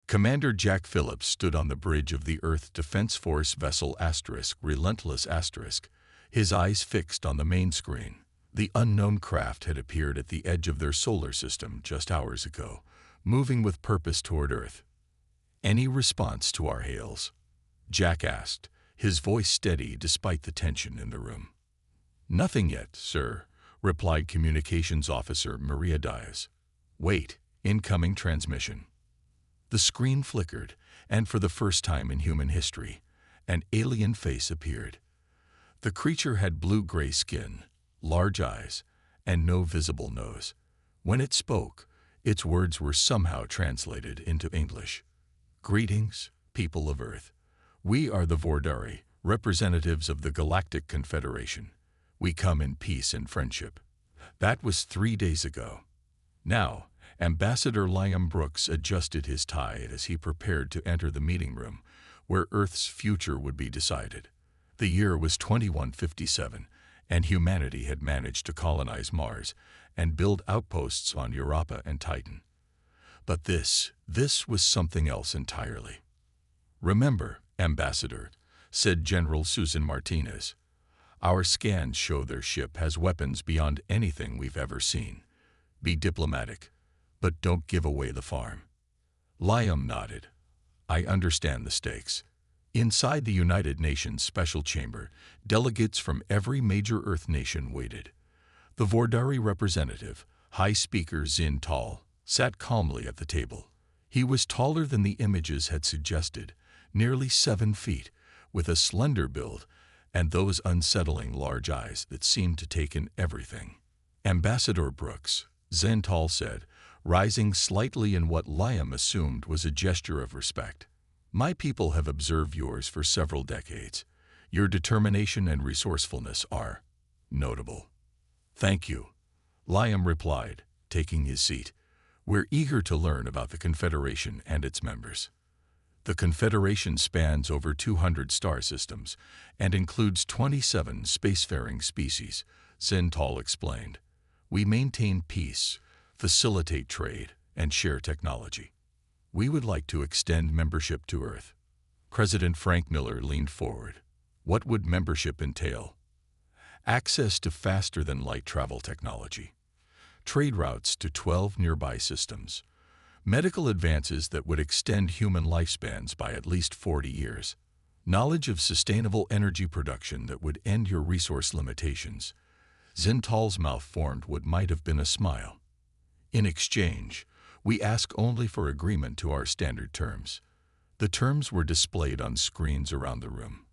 Commander Jack Phillips stood on the bridge of the Earth Defense Force vessel Relentless his eyes fixed on the main screen. The unknown craft had appeared at the edge of their solar system just hours ago, moving with purpose toward Earth. "Any response to our hails?" Jack asked, his voice steady despite the tension in the room. "Nothing yet, sir," replied Communications Officer Maria Diaz. "Wait, incoming transmission." The screen flickered, and for the first time in human history, an alien face appeared. The creature had blue-gray skin, large eyes, and no visible nose. When it spoke, its words were somehow translated into English. "Greetings, people of Earth. We are the Vordari, representatives of the Galactic Confederation. We come in peace and friendship." That was 3 days ago. Now, Ambassador Liam Brooks adjusted his tie as he prepared to enter the meeting room, where Earth's future would be decided. The year was 2157, and humanity had managed to colonize Mars and build outposts on Europa and Titan. But this was something else entirely. "Remember, Ambassador," said General Susan Martinez, "our scans show their ship has weapons beyond anything we've ever seen. Be diplomatic, but don't give away the farm." Liam nodded. "I understand the stakes." Inside the United Nations Special Chamber, delegates from every major Earth nation waited. The Vordari representative, High Speaker Zin Tal, sat calmly at the table. He was taller than the images had suggested, nearly 7 feet, with a slender build and those unsettling large eyes that seemed to take in everything. "Ambassador Brooks," Zin Tal said, rising slightly in what Liam assumed was a gesture of respect. "My people have observed yours for several decades. Your determination and resourcefulness are notable." "Thank you," Liam replied, taking his seat. "We're eager to learn about the Confederation and its members." "The Confederation spans over 200 star systems and includes 27 spacefaring species," Zin Tal explained. "We maintain peace, facilitate trade, and share technology. We would like to extend membership to Earth." President Frank Miller leaned forward. "What would membership entail?" "Access to faster-than-light travel technology, trade routes to 12 nearby systems, medical advances that would extend human lifespans by at least 40 years, knowledge of sustainable energy production that would end your resource limitations." Zin Tal's mouth formed what might have been a smile. "In exchange, we ask only for agreement to our standard terms." The terms were displayed on screens around the room.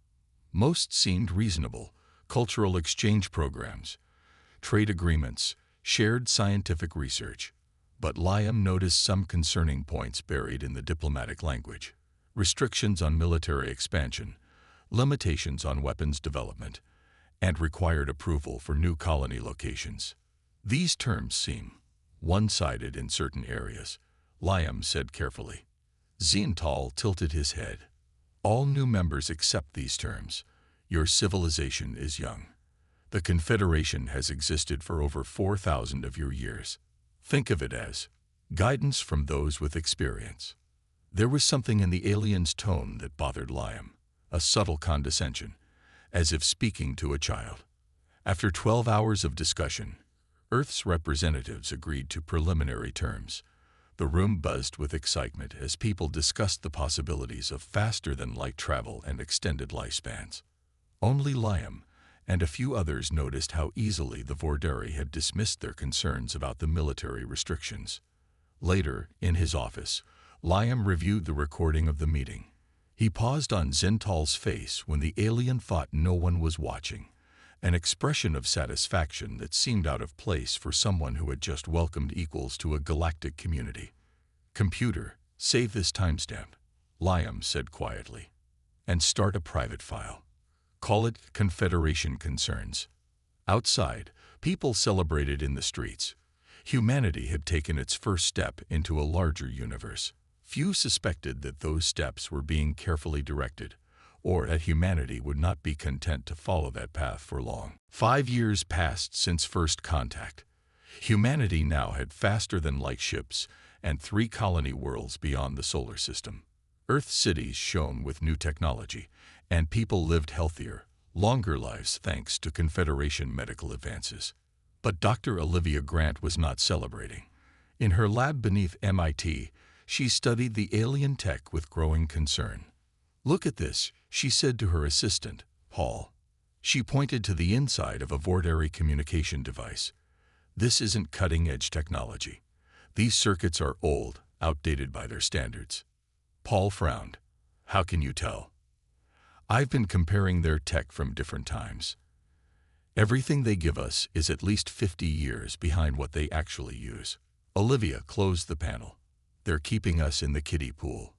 Most seemed reasonable: cultural exchange programs, trade agreements, shared scientific research. But Liam noticed some concerning points buried in the diplomatic language: restrictions on military expansion, limitations on weapons development, and required approval for new colony locations. "These terms seem one-sided in certain areas," Liam said carefully. Zin Tal tilted his head. "All new members accept these terms. Your civilization is young. The Confederation has existed for over 4,000 of your years. Think of it as guidance from those with experience." There was something in the alien's tone that bothered Liam, a subtle condescension, as if speaking to a child. After 12 hours of discussion, Earth's representatives agreed to preliminary terms. The room buzzed with excitement as people discussed the possibilities of faster-than-light travel and extended lifespans. Only Liam and a few others noticed how easily the Vordari had dismissed their concerns about the military restrictions. Later, in his office, Liam reviewed the recording of the meeting. He paused on Zin Tal's face when the alien thought no one was watching, an expression of satisfaction that seemed out of place for someone who had just welcomed equals to a galactic community. "Computer, save this timestamp," Liam said quietly, "and start a private file. Call it Confederation Concerns." Outside, people celebrated in the streets. Humanity had taken its first step into a larger universe. Few suspected that those steps were being carefully directed, or that humanity would not be content to follow that path for long. 5 years passed since first contact. Humanity now had faster-than-light ships and 3 colony worlds beyond the solar system. Earth cities shone with new technology, and people lived healthier, longer lives thanks to Confederation medical advances. But Dr. Olivia Grant was not celebrating. In her lab beneath MIT, she studied the alien tech with growing concern. "Look at this," she said to her assistant, Paul. She pointed to the inside of a Vortari communication device. "This isn't cutting-edge technology. These circuits are old, outdated by their standards." Paul frowned. "How can you tell?" "I've been comparing their tech from different times. Everything they give us is at least 50 years behind what they actually use." Olivia closed the panel. "They're keeping us in the kiddie pool."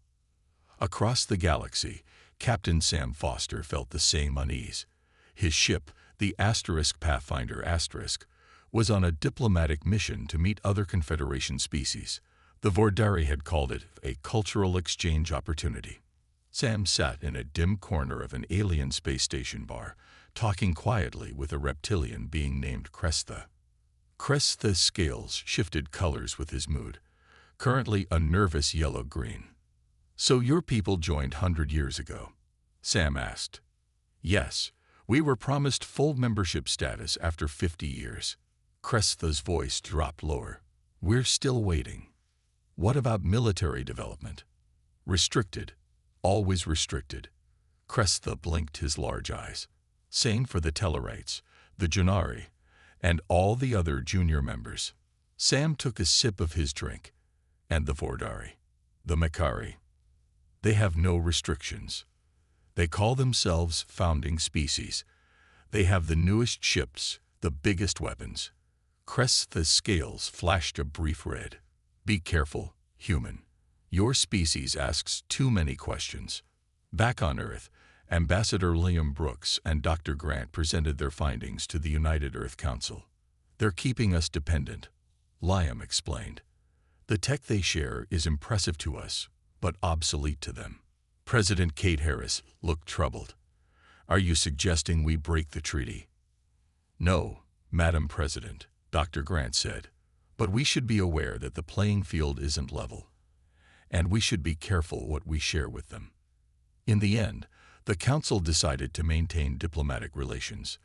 Across the galaxy, Captain Sam Foster felt the same unease. His ship, the Pathfinder *, was on a diplomatic mission to meet other Confederation species. The Vortari had called it a cultural exchange opportunity. Sam sat in a dim corner of an alien space station bar, talking quietly with a reptilian being named Crestha. Crestha's scales shifted colors with his mood, currently a nervous yellow-green. "So your people joined 100 years ago?" Sam asked. "Yes, we were promised full membership status after 50 years. Crestha's voice dropped lower. "We're still waiting." "What about military development?" "Restricted. Always restricted." Crestha blinked his large eyes. "Same for the Tellarites, the Janari, and all the other junior members." Sam took a sip of his drink. "And the Vortari, the Makari. They have no restrictions. They call themselves founding species. They have the newest ships, the biggest weapons." Crestha's scales flashed a brief red. "Be careful, human. Your species asks too many questions." Back on Earth, Ambassador Liam Brooks and Dr. Grant presented their findings to the United Earth Council. "They're keeping us dependent," Liam explained. "The tech they share is impressive to us, but obsolete to them." President Kate Harris looked troubled. "Are you suggesting we break the treaty?" "No, Madam President," Dr. Grant said. "But we should be aware that the playing field isn't level, and we should be careful what we share with them." In the end, the Council decided to maintain diplomatic relations.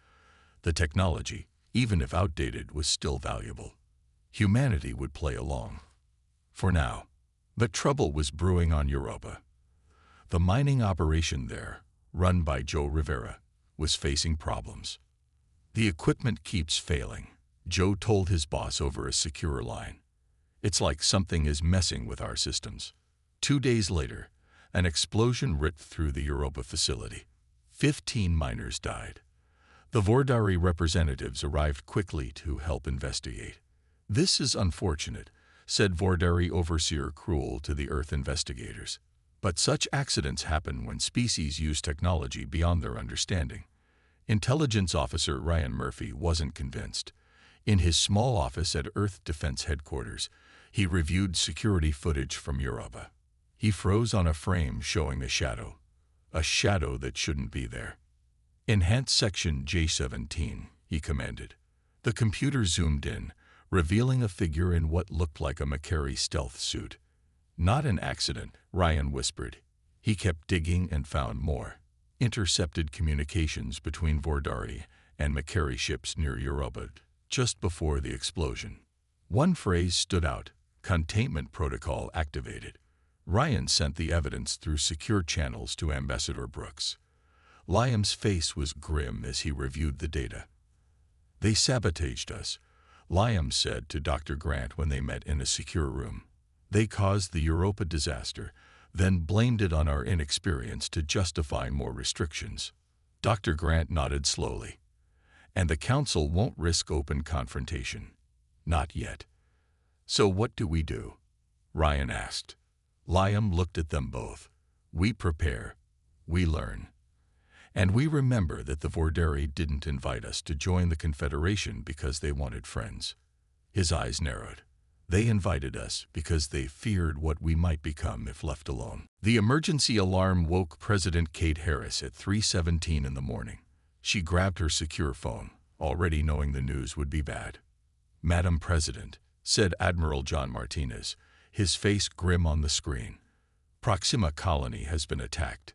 The technology, even if outdated, was still valuable. Humanity would play along. For now. But trouble was brewing on Europa. The mining operation there, run by Joe Rivera, was facing problems. "The equipment keeps failing," Joe told his boss over a secure line. "It's like something is messing with our systems." 2 days later, an explosion ripped through the Europa facility. 15 miners died. The Vortari representatives arrived quickly to help investigate. "This is unfortunate," said Vortari Overseer Cruel to the Earth investigators. "But such accidents happen when species use technology beyond their understanding." Intelligence Officer Ryan Murphy wasn't convinced. In his small office at Earth Defense Headquarters, he reviewed security footage from Europa. He froze on a frame showing a shadow that shouldn't be there. "Enhance section J17, he commanded. The computer zoomed in, revealing a figure in what looked like a Makari stealth suit. "Not an accident," Ryan whispered. He kept digging and found more. Intercepted communications between Vortari and Makari ships near Europa just before the explosion. One phrase stood out: "Containment protocol activated." Ryan sent the evidence through secure channels to Ambassador Brooks. Liam's face was grim as he reviewed the data. "They sabotaged us," Liam said to Dr. Grant when they met in a secure room. "They caused the Europa disaster, then blamed it on our inexperience to justify more restrictions." Dr. Grant nodded slowly. "And the Council won't risk open confrontation." "Not yet." "So what do we do?" Ryan asked. Liam looked at them both. "We prepare. We learn. And we remember that the Vortari didn't invite us to join the Confederation because they wanted friends." His eyes narrowed. "They invited us because they feared what we might become if left alone." The emergency alarm woke President Kate Harris at 3:17 in the morning. She grabbed her secure phone, already knowing the news would be bad. "Madam President," said Admiral John Martinez, his face grim on the screen. "Proxima colony has been attacked."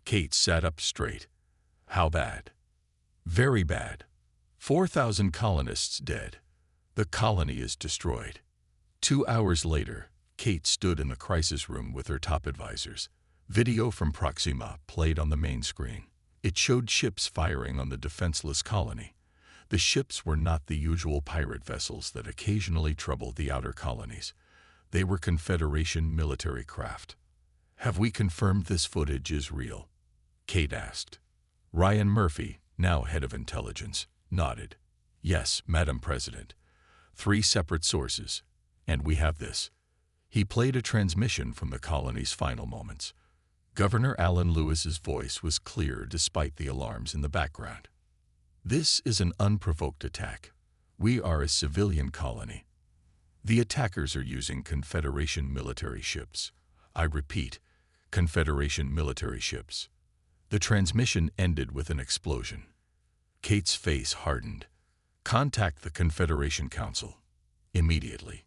Kate sat up straight. "How bad?" "Very bad. 4,000 colonists dead. The colony is destroyed." 2 hours later, Kate stood in the crisis room with her top advisors. Video from Proxima played on the main screen. It showed ships firing on the defenseless colony. The ships were not the usual pirate vessels that occasionally troubled the outer colonies. They were Confederation military craft. "Have we confirmed this footage is real?" Kate asked. Ryan Murphy, now head of intelligence, nodded. "Yes, Madam President. 3 separate sources. And we have this." He played a transmission from the colony's final moments. Governor Alan Lewis's voice was clear despite the alarms in the background. "This is an unprovoked attack. We are a civilian colony. The attackers are using Confederation military ships. I repeat, Confederation military ships." The transmission ended with an explosion. Kate's face hardened. "Contact the Confederation Council. Immediately."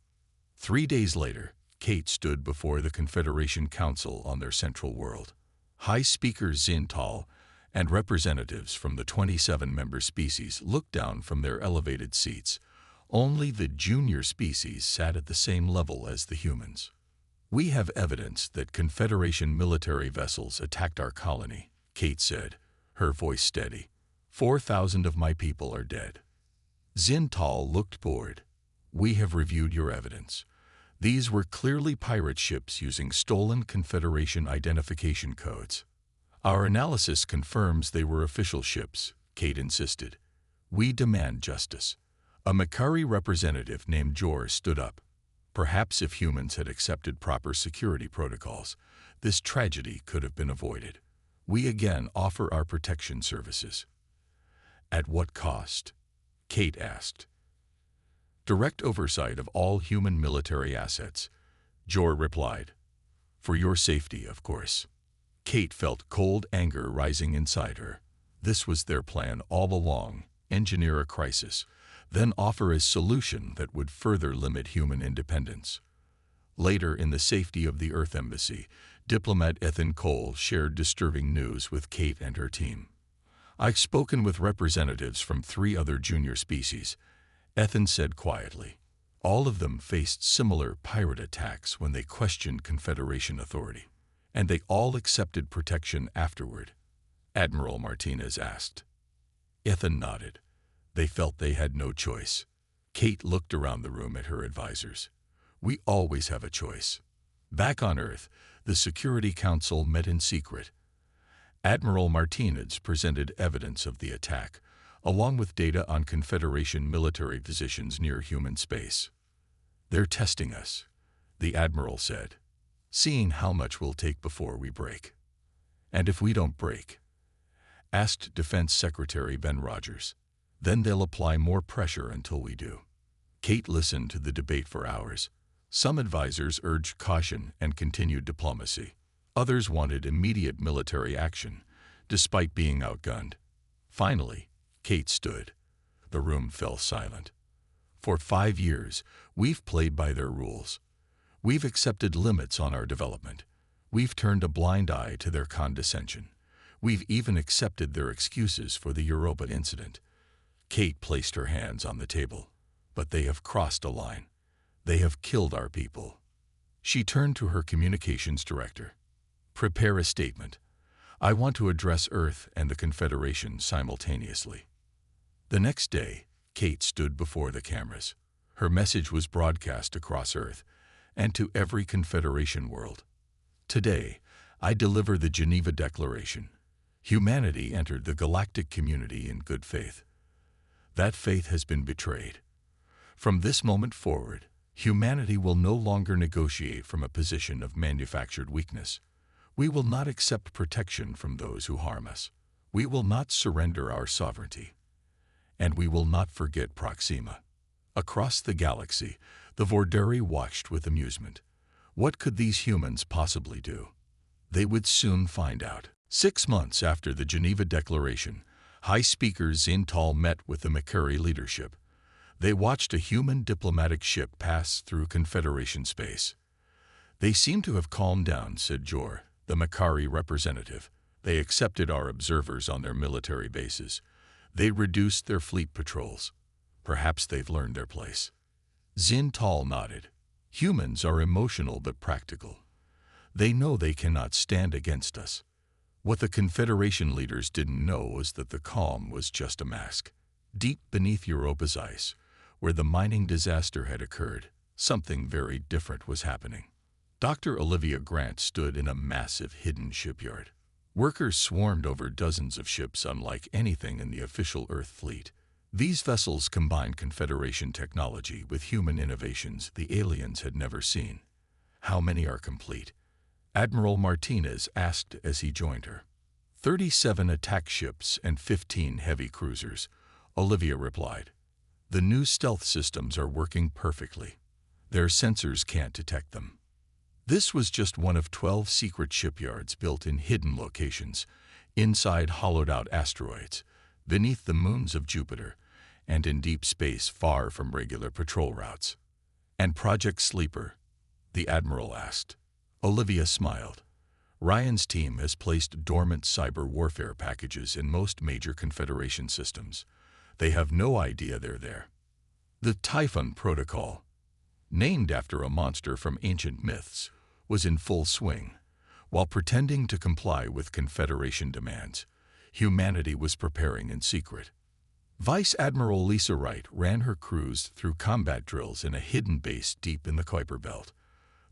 3 days later, Kate stood before the Confederation Council on their central world. High Speaker Zintal and representatives from the 27-member species looked down from their elevated seats. Only the junior species sat at the same level as the humans. "We have evidence that Confederation military vessels attacked our colony," Kate said, her voice steady. 4,000 of my people are dead." Zintal looked bored. "We have reviewed your evidence. These were clearly pirate ships using stolen Confederation identification codes." "Our analysis confirms they were official ships," Kate insisted. "We demand justice." A Makari representative named Jor stood up. "Perhaps if humans had accepted proper security protocols, this tragedy could have been avoided. We again offer our protection services." "At what cost?" Kate asked. "Direct oversight of all human military assets," Jor replied. "For your safety, of course." Kate felt cold anger rising inside her. This was their plan all along: engineer a crisis, then offer a solution that would further limit human independence. Later, in the safety of the Earth Embassy, diplomat Ethan Cole shared disturbing news with Kate and her team. "I've spoken with representatives from 3 other junior species," Ethan said quietly. "All of them faced similar pirate attacks when they questioned Confederation authority. And they all accepted protection afterward." Admiral Martinez asked. Ethan nodded. They felt they had no choice. Kate looked around the room at her advisors. "We always have a choice." Back on Earth, the Security Council met in secret. Admiral Martinez presented evidence of the attack, along with data on Confederation military positions near human space. "They're testing us," the Admiral said, "seeing how much we'll take before we break." "And if we don't break?" asked Defense Secretary Ben Rogers. "Then they'll apply more pressure until we do." Kate listened to the debate for hours. Some advisors urged caution and continued diplomacy. Others wanted immediate military action, despite being outgunned. Finally, Kate stood. The room fell silent. "For 5 years, we've played by their rules. We've accepted limits on our development. We've turned a blind eye to their condescension. We've even accepted their excuses for the Europa incident." Kate placed her hands on the table. "But they have crossed a line. They have killed our people." She turned to her communications director. "Prepare a statement. I want to address Earth and the Confederation simultaneously." The next day, Kate stood before the cameras. Her message was broadcast across Earth and to every Confederation world. "Today, I deliver the Geneva Declaration. Humanity entered the galactic community in good faith. That faith has been betrayed. From this moment forward, humanity will no longer negotiate from a position of manufactured weakness. We will not accept protection from those who harm us. We will not surrender our sovereignty. And we will not forget Proxima." Across the galaxy, the Vorderi watched with amusement. What could these humans possibly do? They would soon find out. 6 months after the Geneva Declaration, High Speaker Zintal met with the Makari leadership. They watched a human diplomatic ship pass through Confederation space. "They seem to have calmed down," said Jor, the Makari representative. "They accepted our observers on their military bases. They reduced their fleet patrols. Perhaps they've learned their place." Zintal nodded. "Humans are emotional but practical. They know they cannot stand against us." What the Confederation leaders didn't know was that the calm was just a mask. Deep beneath Europa's ice, where the mining disaster had occurred, something very different was happening. Dr. Olivia Grant stood in a massive hidden shipyard. Workers swarmed over dozens of ships unlike anything in the official Earth fleet. These vessels combined Confederation technology with human innovations the aliens had never seen. "How many are complete?" Admiral Martinez asked as he joined her. 37 attack ships and 15 heavy cruisers," Olivia replied. "The new stealth systems are working perfectly. Their sensors can't detect them." This was just one of 12 secret shipyards built in hidden locations, inside hollowed-out asteroids, beneath the moons of Jupiter, and in deep space far from regular patrol routes. "And Project Sleeper?" the Admiral asked. Olivia smiled. "Ryan's team has placed dormant cyber warfare packages in most major Confederation systems. They have no idea they're there." The Typhon Protocol, named after a monster from ancient myths, was in full swing. While pretending to comply with Confederation demands, humanity was preparing in secret. Vice Admiral Lisa Wright ran her crews through combat drills in a hidden base deep in the Kuiper Belt.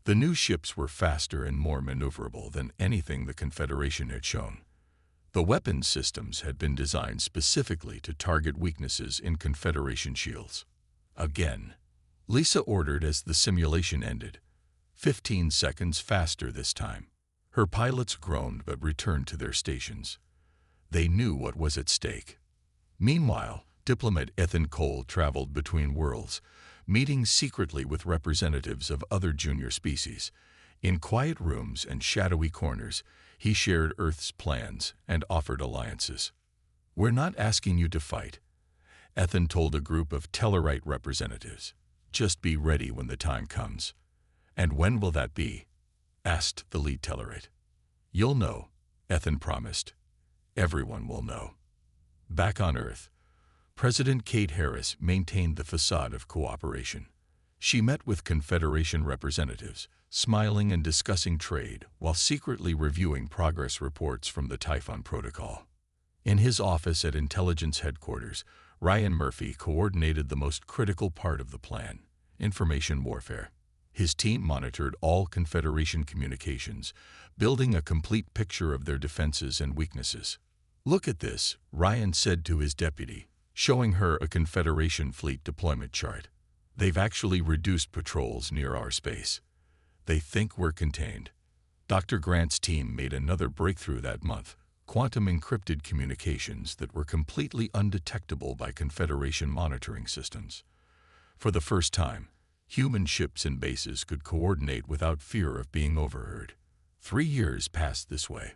The new ships were faster and more maneuverable than anything the Confederation had shown. The weapons systems had been designed specifically to target weaknesses in Confederation shields. Again, Lisa ordered as the simulation ended, 15 seconds faster this time. Her pilots groaned but returned to their stations. They knew what was at stake. Meanwhile, diplomat Ethan Cole traveled between worlds, meeting secretly with representatives of other junior species. In quiet rooms and shadowy corners, he shared Earth's plans and offered alliances. "We're not asking you to fight," Ethan told a group of Tellarite representatives. "Just be ready when the time comes." "And when will that be?" asked the lead Tellarite. "You'll know," Ethan promised. "Everyone will know." Back on Earth, President Kate Harris maintained the facade of cooperation. She met with Confederation representatives, smiling and discussing trade while secretly reviewing progress reports from the Typhon Protocol. In his office at Intelligence Headquarters, Ryan Murphy coordinated the most critical part of the plan, information warfare. His team monitored all Confederation communications, building a complete picture of their defenses and weaknesses. "Look at this," Ryan said to his deputy, showing her a Confederation fleet deployment chart. "They've actually reduced patrols near our space. They think we're contained." Dr. Grant's team made another breakthrough that month, quantum encrypted communications that were completely undetectable by Confederation monitoring systems. For the first time, human ships and bases could coordinate without fear of being overheard. 3 years passed this way.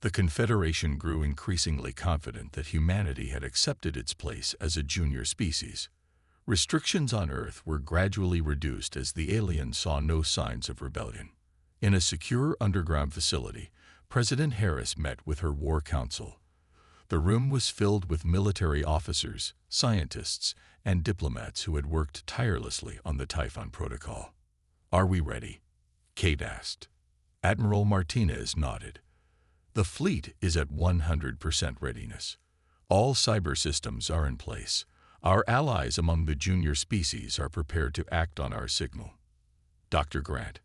The Confederation grew increasingly confident that humanity had accepted its place as a junior species. Restrictions on Earth were gradually reduced as the aliens saw no signs of rebellion. In a secure underground facility, President Harris met with her War Council. The room was filled with military officers, scientists, and diplomats who had worked tirelessly on the Typhon Protocol. "Are we ready?" Kate asked. Admiral Martinez nodded. "The fleet is at 100% readiness. All cyber systems are in place. Our allies among the junior species are prepared to act on our signal." Dr. Grant.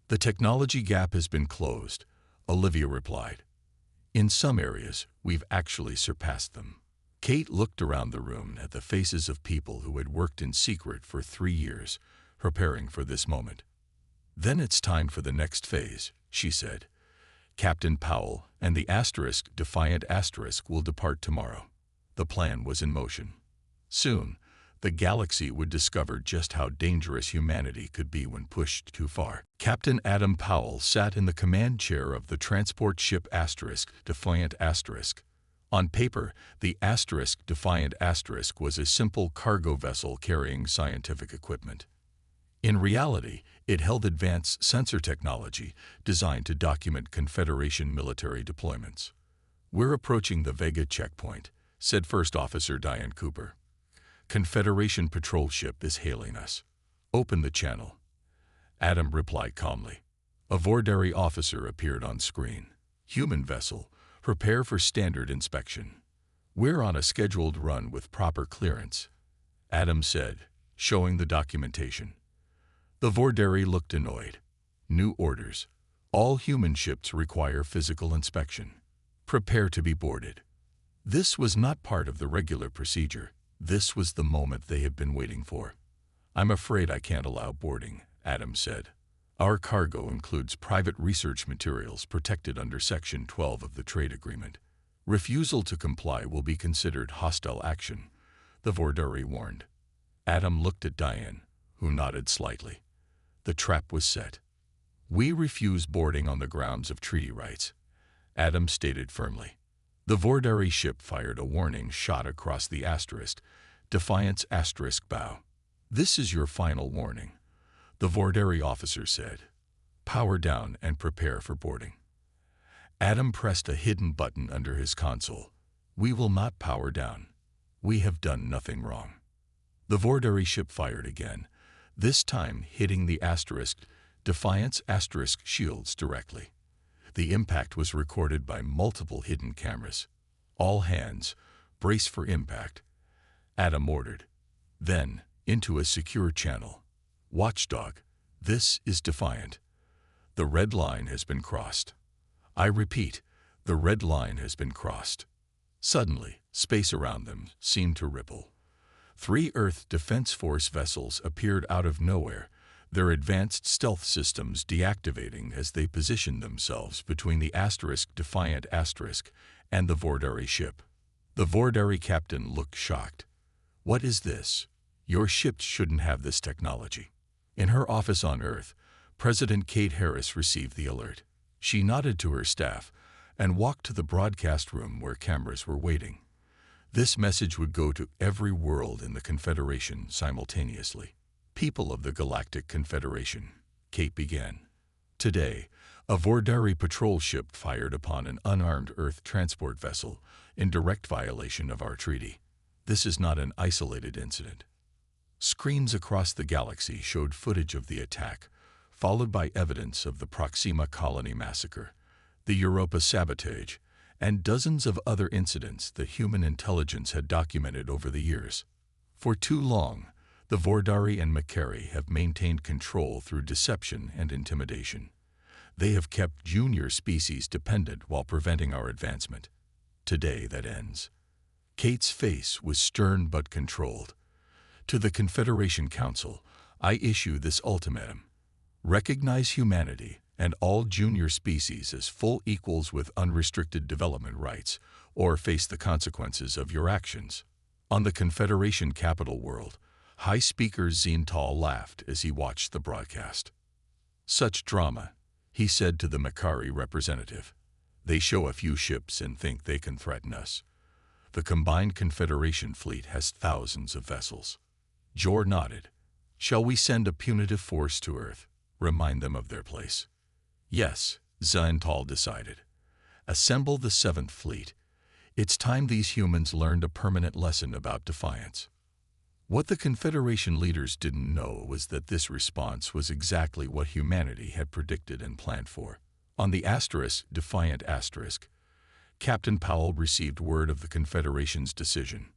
"The technology gap has been closed," Olivia replied. "In some areas, we've actually surpassed them." Kate looked around the room at the faces of people who had worked in secret for 3 years, preparing for this moment. "Then it's time for the next phase," she said. "Captain Powell and the Defiant Asterisk will depart tomorrow." The plan was in motion. Soon, the galaxy would discover just how dangerous humanity could be when pushed too far. Captain Adam Powell sat in the command chair of the transport ship Defiant Asterisk. On paper, the Defiant was a simple cargo vessel carrying scientific equipment. In reality, it held advanced sensor technology designed to document Confederation military deployments. "We're approaching the Vega checkpoint," said First Officer Diane Cooper. "Confederation patrol ship is hailing us. Open the channel." Adam replied calmly. A Vordari officer appeared on screen. "Human vessel, prepare for standard inspection. We're on a scheduled run with proper clearance," Adam said, showing the documentation. The Vordari looked annoyed. "New orders. All human ships require physical inspection. Prepare to be boarded." This was not part of the regular procedure. This was the moment they had been waiting for. "I'm afraid I can't allow boarding," Adam said. "Our cargo includes private research materials protected under Section 12 of the Trade Agreement. Refusal to comply will be considered hostile action," the Vordari warned. Adam looked at Diane, who nodded slightly. The trap was set. "We refuse boarding on the grounds of treaty rights," Adam stated firmly. The Vordari ship fired a warning shot across the Defiance bow. "This is your final warning," the Vordari officer said. "Power down and prepare for boarding." Adam pressed a hidden button under his console. "We will not power down. We have done nothing wrong." The Vordari ship fired again, this time hitting the Defiance shields directly. The impact was recorded by multiple hidden cameras. "All hands, brace for impact," Adam ordered. Then, into a secure channel. "Watchdog, this is Defiant. The red line has been crossed. I repeat, the red line has been crossed." Suddenly, space around them seemed to ripple. 3 Earth Defense Force vessels appeared out of nowhere, their advanced stealth systems deactivating as they positioned themselves between the Defiant and the Vordari ship. The Vordari captain looked shocked. "What is this? Your ships shouldn't have this technology." In her office on Earth, President Kate Harris received the alert. She nodded to her staff and walked to the broadcast room where cameras were waiting. This message would go to every world in the Confederation simultaneously. "People of the Galactic Confederation," Kate began. "Today, a Vordari patrol ship fired upon an unarmed Earth transport vessel in direct violation of our treaty. This is not an isolated incident." Screens across the galaxy showed footage of the attack, followed by evidence of the Proxima Colony massacre, the Europa sabotage, and dozens of other incidents that human intelligence had documented over the years. For too long, the Vordari and Makari have maintained control through deception and intimidation. They have kept junior species dependent while preventing our advancement. Today that ends. Kate's face was stern but controlled. "To the Confederation Council, I issue this ultimatum. Recognize humanity and all junior species as full equals with unrestricted development rights, or face the consequences of your actions." On the Confederation capital world, High Speaker Zintal laughed as he watched the broadcast. "Such drama," he said to the Makari representative. "They show a few ships and think they can threaten us. The combined Confederation fleet has thousands of vessels." Jor nodded. "Shall we send a punitive force to Earth? Remind them of their place?" "Yes," Zintal decided. "Assemble the 7th Fleet. It's time these humans learned a permanent lesson about defiance." What the Confederation leaders didn't know was that this response was exactly what humanity had predicted and planned for. On the Defiant Captain Powell received word of the Confederation's decision.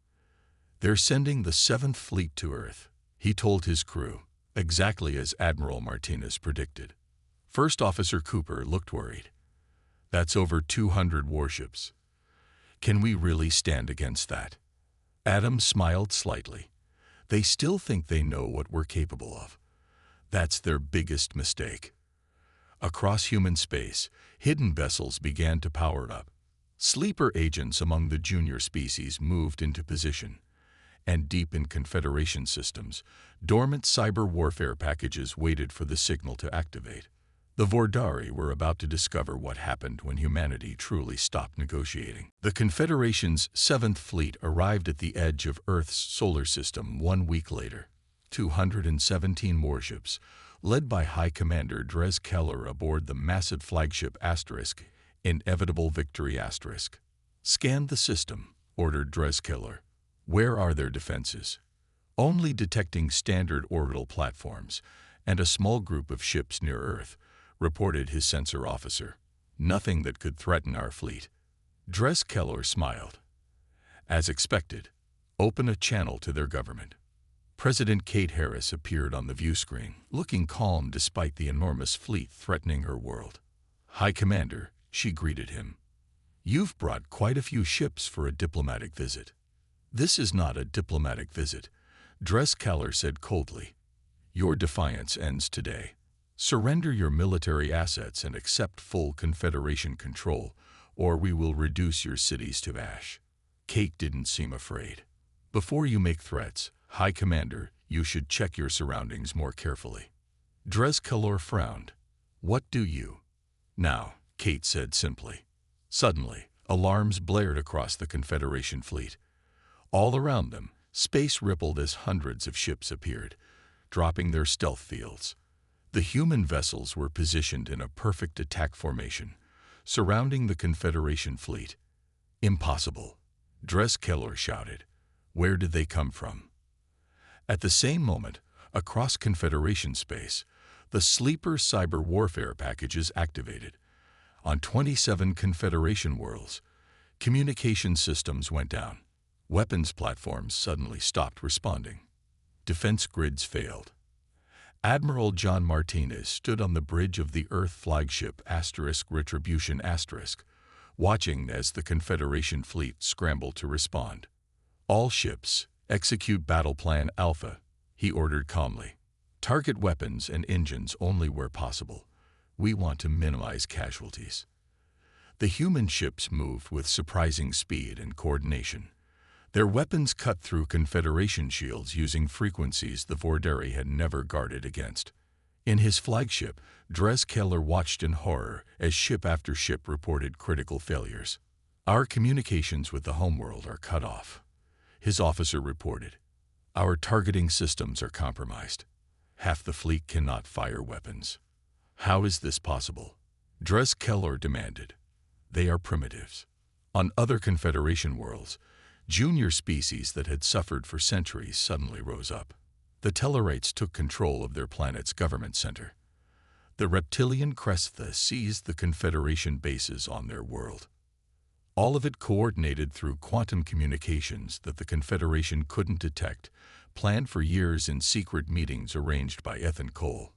"They're sending the 7th Fleet to Earth," he told his crew, exactly as Admiral Martinez predicted. First Officer Cooper looked worried. "That's over 200 warships. Can we really stand against that?" Adam smiled slightly. "They still think they know what we're capable of. That's their biggest mistake." Across human space, hidden vessels began to power up. Sleeper agents among the junior species moved into position. And deep in Confederation systems, dormant cyber warfare packages waited for the signal to activate. The Vordari were about to discover what happened when humanity truly stopped negotiating. The Confederation's 7th Fleet arrived at the edge of Earth's solar system 1 week later. 217 warships, led by High Commander Dres Keller aboard the massive flagship *, Inevitable Victory *. "Scan the system," ordered Dres Keller. "Where are their defenses?" "Only detecting standard orbital platforms and a small group of ships near Earth," reported his sensor officer. "Nothing that could threaten our fleet." Dres Keller smiled. "As expected, open a channel to their government." President Kate Harris appeared on the view screen, looking calm despite the enormous fleet threatening her world. "High Commander," she greeted him. "You've brought quite a few ships for a diplomatic visit." "This is not a diplomatic visit," Dres Keller said coldly. "Your defiance ends today. Surrender your military assets and accept full Confederation control, or we will reduce your cities to ash." Kate didn't seem afraid. "Before you make threats, High Commander, you should check your surroundings more carefully." Dres Keller frowned. "What do you?" "Now," Kate said simply. Suddenly, alarms blared across the Confederation fleet. All around them, space rippled as hundreds of ships appeared, dropping their stealth fields. The human vessels were positioned in a perfect attack formation, surrounding the Confederation fleet. "Impossible," Dres Keller shouted. "Where did they come from?" At the same moment, across Confederation space, the sleeper cyber warfare packages activated. On 27 Confederation worlds, communication systems went down. Weapons platforms suddenly stopped responding. Defense grids failed. Admiral John Martinez stood on the bridge of the Earth flagship *Retribution*, watching as the Confederation fleet scrambled to respond. "All ships, execute Battle Plan Alpha," he ordered calmly. "Target weapons and engines only where possible. We want to minimize casualties." The human ships moved with surprising speed and coordination. Their weapons cut through Confederation shields using frequencies the Vordari had never guarded against. In his flagship, Dres Keller watched in horror as ship after ship reported critical failures. "Our communications with the homeworld are cut off," his officer reported. "Our targeting systems are compromised. Half the fleet cannot fire weapons." "How is this possible?" Dres Keller demanded. "They are primitives." On other Confederation worlds, junior species that had suffered for centuries suddenly rose up. The Tellarites took control of their planet's government center. The reptilian Crestha seized the Confederation bases on their world. All of it coordinated through quantum communications that the Confederation couldn't detect, planned for years in secret meetings arranged by Ethan Cole.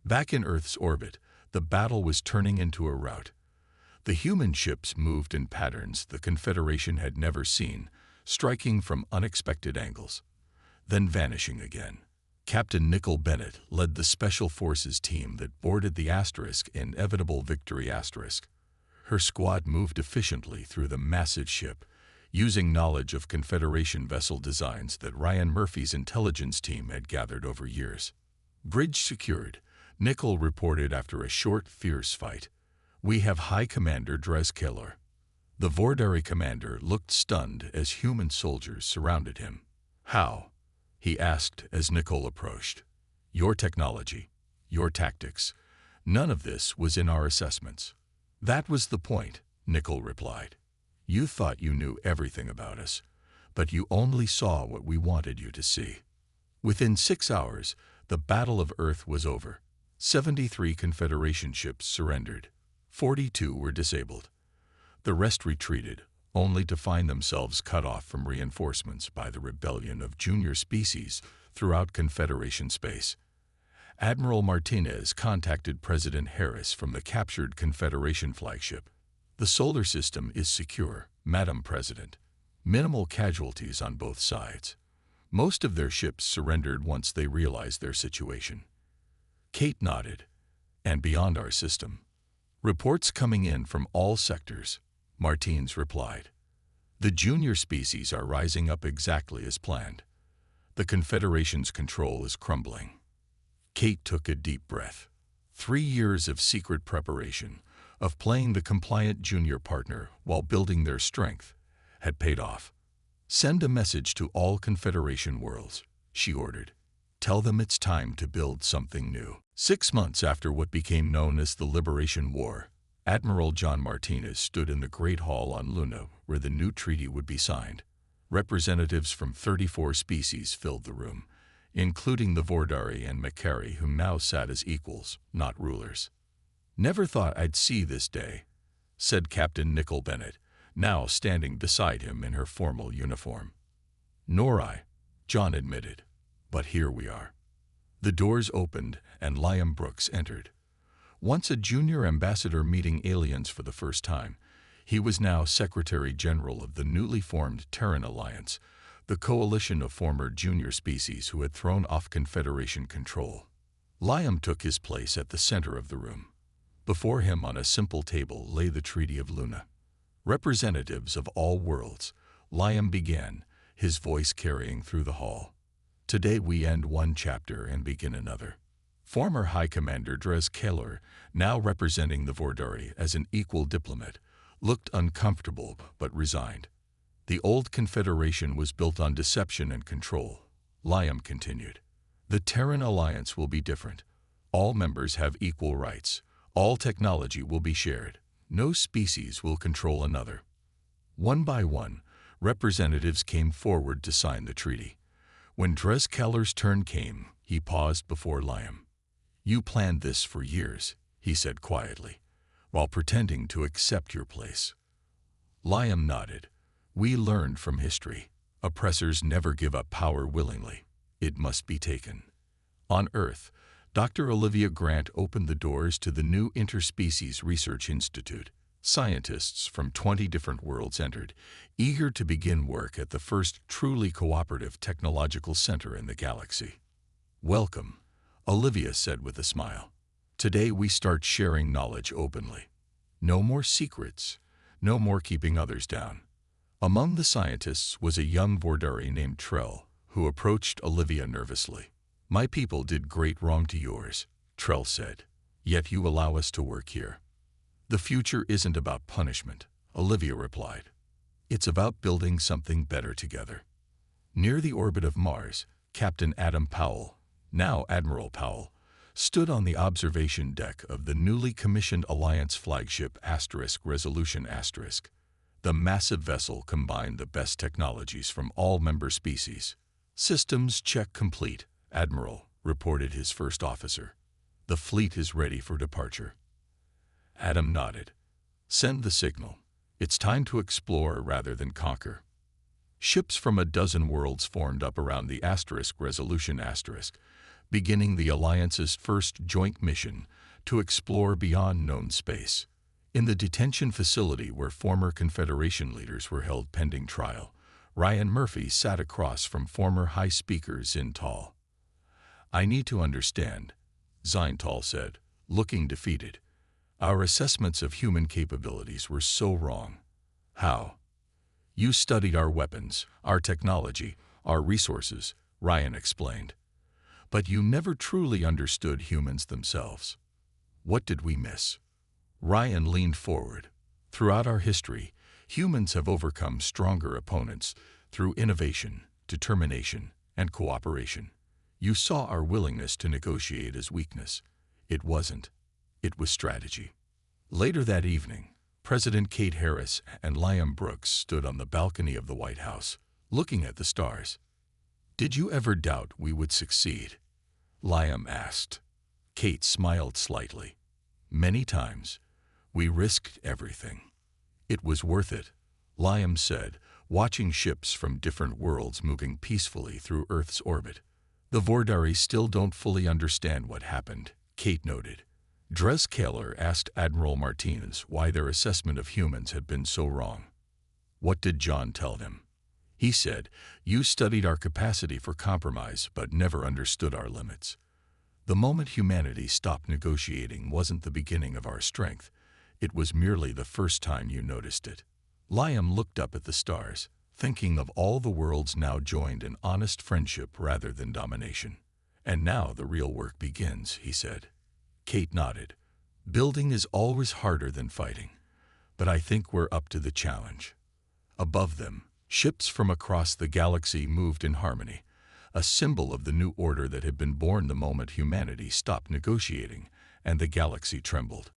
Back in Earth's orbit, the battle was turning into a rout. The human ships moved in patterns the Confederation had never seen, striking from unexpected angles, then vanishing again. Captain Nicole Bennett led the Special Forces team that boarded the Inevitable Victory *. Her squad moved efficiently through the massive ship, using knowledge of Confederation vessel designs that Ryan Murphy's intelligence team had gathered over years. "Bridge secured," Nicole reported after a short, fierce fight. "We have High Commander Dres Keller." The Vordari commander looked stunned as human soldiers surrounded him. "How?" he asked as Nicole approached. "Your technology, your tactics. None of this was in our assessments." "That was the point," Nicole replied. "You thought you knew everything about us, but you only saw what we wanted you to see." Within 6 hours, the Battle of Earth was over. 73 Confederation ships surrendered. 42 were disabled. The rest retreated, only to find themselves cut off from reinforcements by the rebellion of junior species throughout Confederation space. Admiral Martinez contacted President Harris from the captured Confederation flagship. "The solar system is secure, Madam President. Minimal casualties on both sides. Most of their ships surrendered once they realized their situation." Kate nodded. "And beyond our system?" "Reports coming in from all sectors," Martins replied. "The junior species are rising up exactly as planned. The Confederation's control is crumbling." Kate took a deep breath. 3 years of secret preparation, of playing the compliant junior partner while building their strength, had paid off. "Send a message to all Confederation worlds," she ordered. "Tell them it's time to build something new." 6 months after what became known as the Liberation War, Admiral John Martinez stood in the Great Hall on Luna where the new treaty would be signed. Representatives from 34 species filled the room, including the Vordari and Makari, who now sat as equals, not rulers. "Never thought I'd see this day," said Captain Nickel Bennett, now standing beside him in her formal uniform. "Nor I," John admitted, "but here we are." The doors opened and Liam Brooks entered. Once a junior ambassador meeting aliens for the first time, he was now Secretary General of the newly formed Terran Alliance, the coalition of former junior species who had thrown off Confederation control. Liam took his place at the center of the room. Before him on a simple table lay the Treaty of Luna. "Representatives of all worlds," Liam began, his voice carrying through the hall. "Today we end one chapter and begin another." Former High Commander Dres Kaler, now representing the Vordari as an equal diplomat, looked uncomfortable but resigned. "The old Confederation was built on deception and control," Liam continued. "The Terran Alliance will be different. All members have equal rights. All technology will be shared. No species will control another." One by one, representatives came forward to sign the treaty. When Dres Keller's turn came, he paused before Liam. "You planned this for years," he said quietly, "while pretending to accept your place." Liam nodded. "We learned from history. Oppressors never give up power willingly. It must be taken." On Earth, Dr. Olivia Grant opened the doors to the new Interspecies Research Institute. Scientists from 20 different worlds entered, eager to begin work at the first truly cooperative technological center in the galaxy. "Welcome," Olivia said with a smile. "Today we start sharing knowledge openly. No more secrets, no more keeping others down." Among the scientists was a young Vordari named Trell, who approached Olivia nervously. "My people did great wrong to yours," Trell said, "yet you allow us to work here." "The future isn't about punishment," Olivia replied. "It's about building something better together." Near the orbit of Mars, Captain Adam Powell, now Admiral Powell, stood on the observation deck of the newly commissioned Alliance flagship *Resolution*. The massive vessel combined the best technologies from all member species. "Systems check complete," Admiral reported his first officer. "The fleet is ready for departure." Adam nodded. "Send the signal. It's time to explore rather than conquer." Ships from a dozen worlds formed up around the *Resolution*, beginning the Alliance's first joint mission to explore beyond known space. In the detention facility where former Confederation leaders were held pending trial, Ryan Murphy sat across from former High Speaker Zintal. "I need to understand," Zintal said, looking defeated. "Our assessments of human capabilities were so wrong." "How?" "You studied our weapons, our technology, our resources," Ryan explained. "But you never truly understood humans themselves." "What did we miss?" Ryan leaned forward. "Throughout our history, humans have overcome stronger opponents through innovation, determination, and cooperation. You saw our willingness to negotiate as weakness. It wasn't. It was strategy." Later that evening, President Kate Harris and Liam Brooks stood on the balcony of the White House, looking at the stars. "Did you ever doubt we would succeed?" Liam asked. Kate smiled slightly. "Many times. We risked everything." "It was worth it," Liam said, watching ships from different worlds moving peacefully through Earth's orbit. "The Vordari still don't fully understand what happened," Kate noted. Dres Kaler asked Admiral Martinez why their assessment of humans had been so wrong. "What did John tell them?" He said, "You studied our capacity for compromise but never understood our limits. The moment humanity stopped negotiating wasn't the beginning of our strength. It was merely the first time you noticed it." Liam looked up at the stars, thinking of all the worlds now joined in honest friendship rather than domination. "And now the real work begins," he said. Kate nodded. Building is always harder than fighting, but I think we're up to the challenge. Above them, ships from across the galaxy moved in harmony, a symbol of the new order that had been born the moment humanity stopped negotiating and the galaxy trembled.